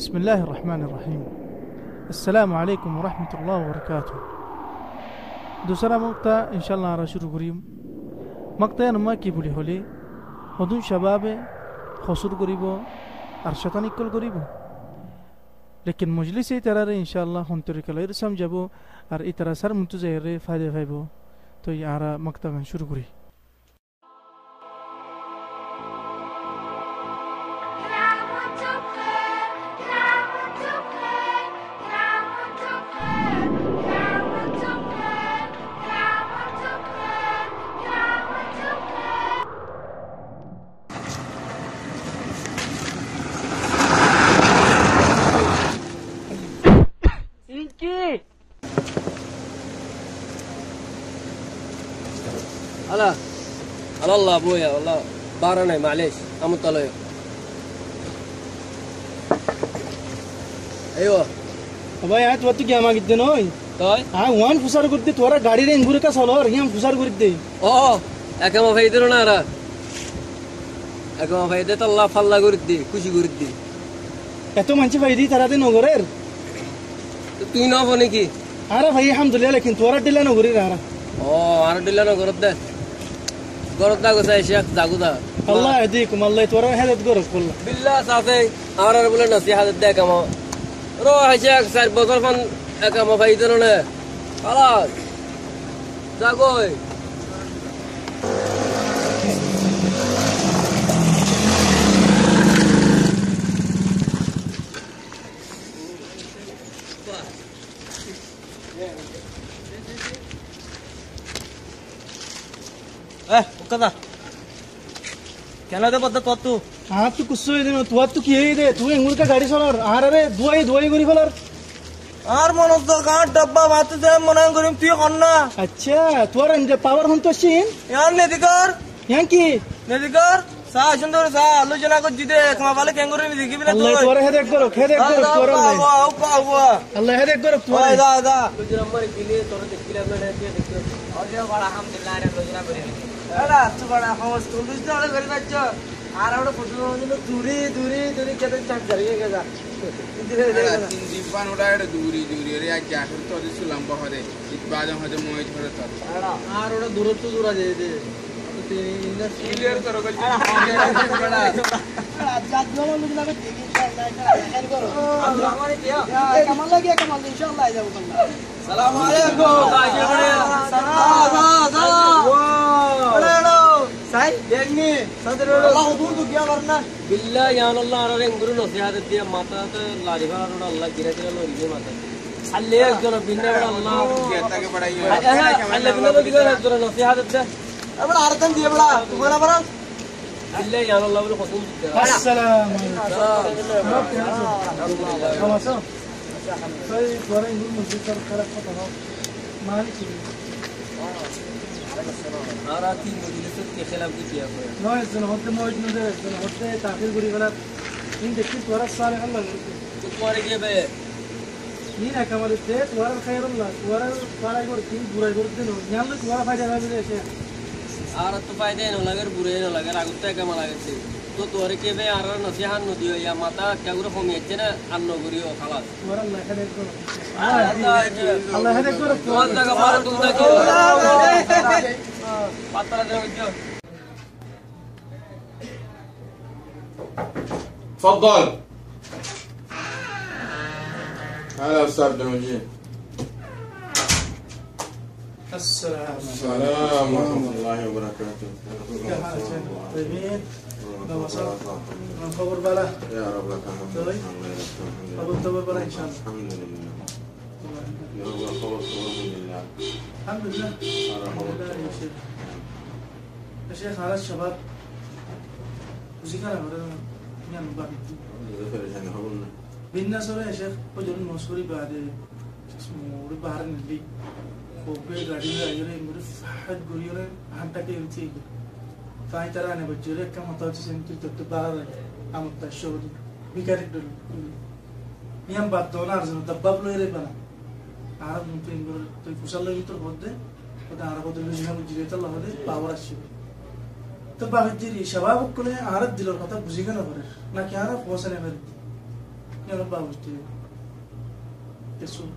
بسم الله الرحمن الرحيم. السلام عليكم ورحمة الله وبركاته. دوسرا مقطع إن شاء الله را شروع করিম. مقطع نما কি বলি হলে হদুন শাবাবে খসুর করিব আর শতানিকল করিব, লেকিন মজলিসে তারারে ইনশাআল্লাহ হন্তরিকালের সমঝাবো আর ইতারা সার মুতুজাইরে ফায়দা পাইব। তো ইয়ারা মক্তা গান শুরু করি। هلا هلا الله ابويا والله بارنا معليش قام طلعوا. ايوه ابا यार तू तो क्या मांगित दे नोय طيب हां वन फुसार करते तोरा गाड़ी रे इंगुरे का सलर यहां फुसार कर दे اه اكما فايدرو نارا اكما فايده الله فالله করদি খুশি করদি এত মানছি ফাইদি তারাতে নগরের তুই না বনে কি আরে ভাই আলহামদুলিল্লাহ লেকিন তোরা দিলা নগরি রারা ও আর দিলা না করদ দে করদ গোসাই শেখ জাগুদা الله يهديكم الله يتورى هذا تقرب والله بالله صافي আর বলে নসিহত দে কামা روح يا شيخ صار بطرفن اكما فايدرنا خلاص زاغوي कदा केना दे पत्ता तू हां तू कुछ सोई दे तू की दे तू इंगुर का गाड़ी सलर आरे रे दुआई करी फलर আর মনস তো গাঁ ডাব্বা মাতে দে মনে করিম তুই কর না अच्छा তোরা ইনজে পাওয়ার হন তো সিন ইয়ার নেদিকর ইয়ান কি নেদিকর সা সুন্দর সা আলোচনা কর জিদে একমা বলে কেঙ্গুরি নি দেখিবি না তুই আল্লাহ তোরা হেদেক করো তোরা আল্লাহ হেদেক করো তোরা ওই দা আমার গিলে তোরা দেখিলাম না দেখতে আল্লাহ বড় আলহামদুলিল্লাহ রে আলোচনা করে এলা তুই বড় হামস তুই তো আরে ঘরে যাচ্ছ আর আমরা ফটো দূরি কেটে চাক জারিয়ে গেছা তিন দিবান ওটা এটা দূরি রে আজ জাফর তো দিছু লম্বা হরে ইবাদম হতে মই ধরে তো আর ওটা দূরত্ব দূরা যায় দে ক্লিয়ার করো গল সালাম আলাইকুম সাই দেখনি আল্লাহ হুজুর তো কি করনা बिल्ला यान अल्लाह आरे गुरु नसीहत दिया माता तो लारिफा और अल्लाह गिरा गिरा लोरी के माता अल्ले जरा बिन्ने बड़ा अल्लाह कहता के बड़ा ये अल्ले बिन्ने तो दिगा जरा नसीहत दे अब अर्थम दिए बड़ा तुम्हारा बड़ा बिल्ला यान अल्लाह बोले खतम السلام خلاص طيب তোরা ইনগুর মসজিদের খারাপ কথা নাও মালিক आरा की मजलिस के खिलाफ की किया हुआ নয় জন হতে মওজ ন দে জন হতে তাফির করি গলা ইন দেখি তোরা সালে আল্লাহ तो तुम्हारे के बे ইন একামালে তে তোরা খায়র আল্লাহ তোরা পারাই করতে বুড়াই করতে নো জানলে তোরা ফায়দা হবে এসে आरा तो फायदे न लगर बुरे न लगर आगुते के मला गते तो तोरे के बे आरा नसीहत न दियो या माता क्या गुरु होमी एचना अन्नो गुरियो खलास তোরা আল্লাহ হেদায়েত করো আল্লাহ হেদায়েত করো तो अंदा का मार तुम तक पात्रा दे जो تفضل هلا استاذ عبد المجيد السلام السلام ورحمه الله وبركاته طيبين من خبر بلا يا رب لك الحمد خبر تبر بلا ان شاء الله الحمد لله يا رب خبر لله الحمد لله الحمد لله يا شيخ يا شيخ على الشباب وزيكنا بدنا نعمل بعض ذكر يعني هقولنا بالناس يا شيخ وجل الموصولي بعد اسمه بحر اللي خوبه गाड़ी में आयोरे मुझे फहद गुरियोरे हंटा के इंती فاي ترى انا بجري كم طاوتي سنتي تتبار امتا شودي بيكاري دول يام بعد دولار زنو دباب له يربنا عرب ممكن يقول تو فصل له يتر بده وده عرب دول جنا بجري الله هذا باور الشيء تبع الجري شباب كله عرب دلور কথা বুঝিগে না করে না কি আরা ফসনে করে Era babuste. Isso